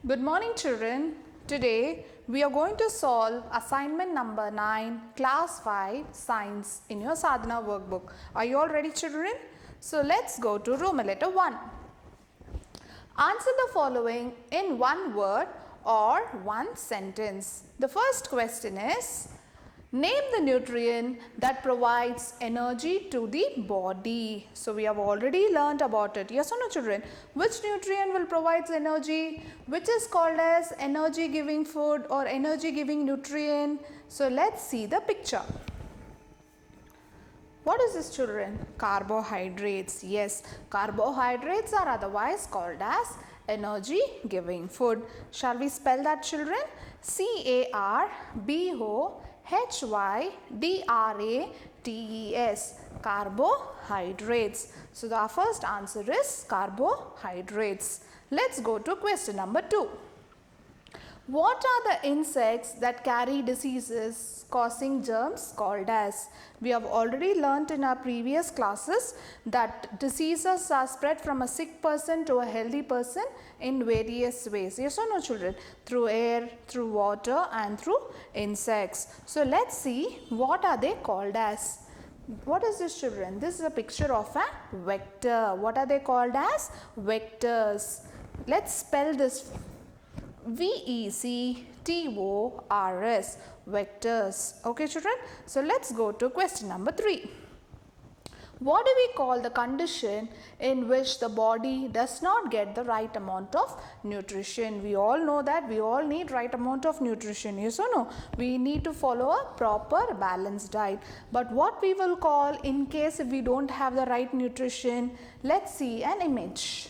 Good morning children. Today we are going to solve assignment number 9 class 5 science in your Sadhana workbook. Are you all ready children? So let's go to Roman letter 1. Answer the following in one word or one sentence. The first question is, name the nutrient that provides energy to the body. So we have already learnt about it. Yes or no children? Which nutrient will provide energy? Which is called as energy giving food or energy giving nutrient? So let's see the picture. What is this children? Carbohydrates. Yes, carbohydrates are otherwise called as energy giving food. Shall we spell that children? CARBOHYDRATES, carbohydrates. So the first answer is carbohydrates. Let's go to question number 2. What are the insects that carry diseases causing germs called as? We have already learnt in our previous classes that diseases are spread from a sick person to a healthy person in various ways. Yes or no children? Through air, through water and through insects. So let's see what are they called as. What is this children? This is a picture of a vector. What are they called as? Vectors. Let's spell this. VECTORS, vectors. Okay children, so let's go to question number 3. What do we call the condition in which the body does not get the right amount of nutrition? We all know that we all need right amount of nutrition. Yes or no? We need to follow a proper balanced diet. But what we will call in case if we don't have the right nutrition? Let's see an image.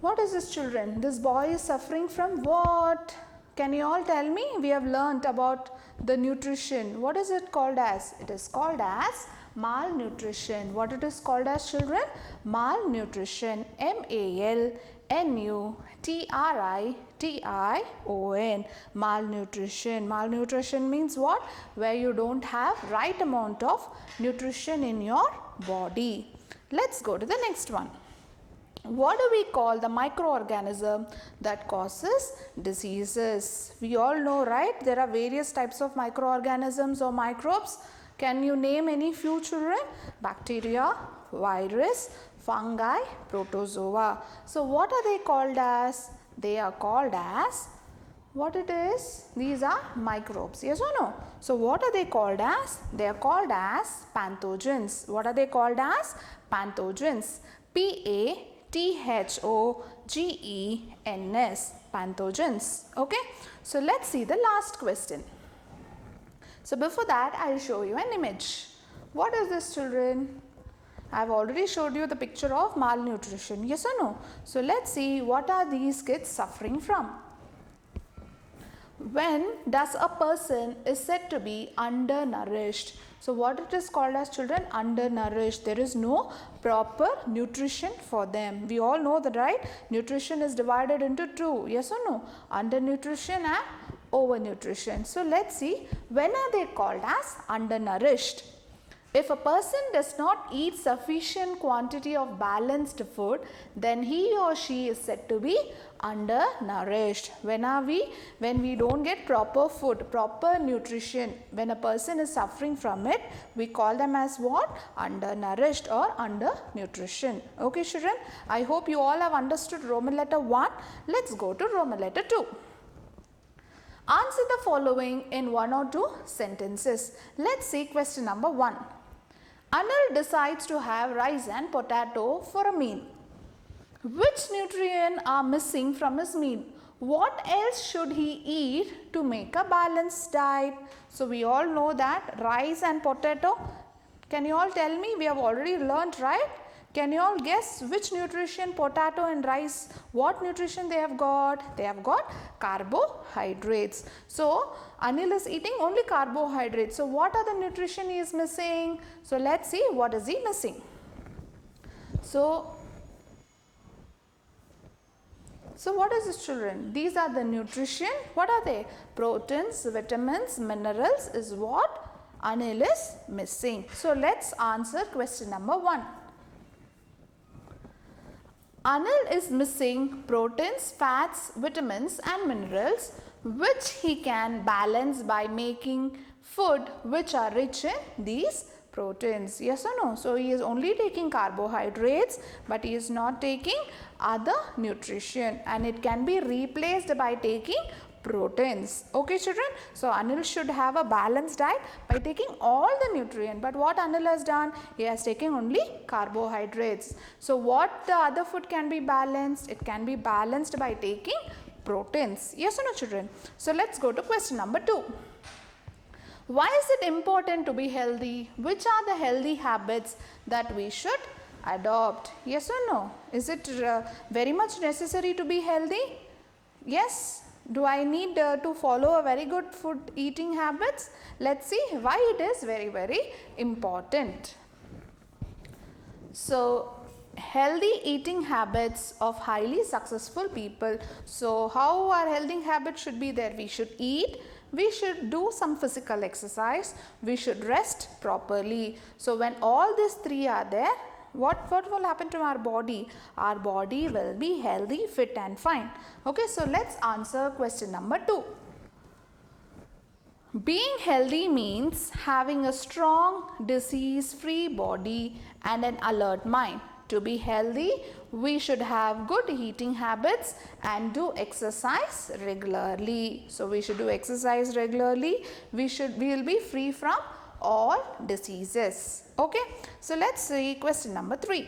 What is this children? This boy is suffering from what? Can you all tell me? We have learnt about the nutrition. What is it called as? It is called as malnutrition. What it is called as children? Malnutrition. MALNUTRITION. Malnutrition. Malnutrition means what? Where you don't have right amount of nutrition in your body. Let's go to the next one. What do we call the microorganism that causes diseases? We all know, right? There are various types of microorganisms or microbes. Can you name any few children? Bacteria, virus, fungi, protozoa. So what are they called as? They are called as what it is? These are microbes. Yes or no? So what are they called as? They are called as pathogens. What are they called as? Pathogens. PATHOGENS, pathogens. Okay, so let's see the last question. So before that, I'll show you an image. What is this children? I've already showed you the picture of malnutrition. Yes or no? So let's see what are these kids suffering from. When does a person is said to be undernourished? So what it is called as children? Undernourished. There is no proper nutrition for them. We all know that, right? Nutrition is divided into two. Yes or no? Undernutrition and overnutrition. So let's see, when are they called as undernourished? If a person does not eat sufficient quantity of balanced food, then he or she is said to be undernourished. When we don't get proper food, proper nutrition, when a person is suffering from it, we call them as what? Undernourished or undernutrition. Okay children, I hope you all have understood Roman letter 1. Let's go to Roman letter 2. Answer the following in one or two sentences. Let's see question number 1. Anil decides to have rice and potato for a meal. Which nutrients are missing from his meal? What else should he eat to make a balanced diet? So we all know that rice and potato. Can you all tell me? We have already learnt, right? Can you all guess which nutrition potato and rice, what nutrition they have got? They have got carbohydrates. So Anil is eating only carbohydrates. So what are the nutrition he is missing? So let's see what is he missing. So what is this children? These are the nutrition. What are they? Proteins, vitamins, minerals is what Anil is missing. So let's answer question number 1. Anil is missing proteins, fats, vitamins and minerals which he can balance by making food which are rich in these proteins. Yes or no? So, he is only taking carbohydrates but he is not taking other nutrition, and it can be replaced by taking proteins. Okay children, so Anil should have a balanced diet by taking all the nutrient, but what Anil has done, he has taken only carbohydrates. So what the other food can be balanced? It can be balanced by taking proteins. Yes or no children? So let's go to question number 2. Why is it important to be healthy? Which are the healthy habits that we should adopt? Yes or no? Is it very much necessary to be healthy? Yes. Do I need to follow a very good food eating habits? Let's see why it is very, very important. So, healthy eating habits of highly successful people. So, how our healthy habits should be there? We should eat, we should do some physical exercise, we should rest properly. So, when all these three are there, what will happen to our body? Our body will be healthy, fit and fine. Okay, so let's answer question number 2. Being healthy means having a strong, disease-free body and an alert mind. To be healthy, we should have good eating habits and do exercise regularly. So, we should do exercise regularly. We will be free from all diseases. Okay, so let's see question number 3.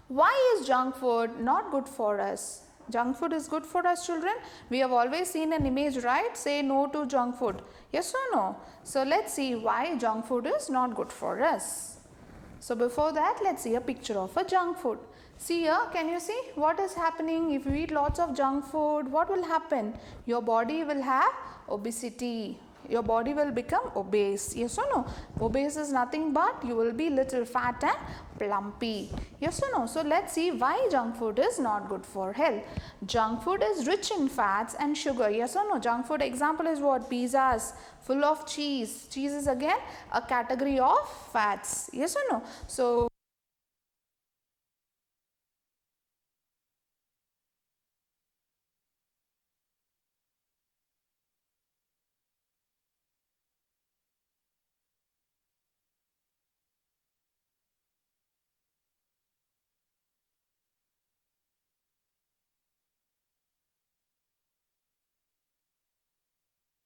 Why is junk food not good for us? Junk food is good for us children. We have always seen an image, right? Say no to junk food. Yes or no? So let's see why junk food is not good for us. So before that, let's see a picture of a junk food. See here, can you see what is happening? If you eat lots of junk food, what will happen? Your body will have obesity. Your body will become obese. Yes or no? Obese is nothing but you will be little fat and plumpy. Yes or no? So let's see why junk food is not good for health. Junk food is rich in fats and sugar. Yes or no? Junk food example is what? Pizzas full of cheese. Cheese is again a category of fats. Yes or no? So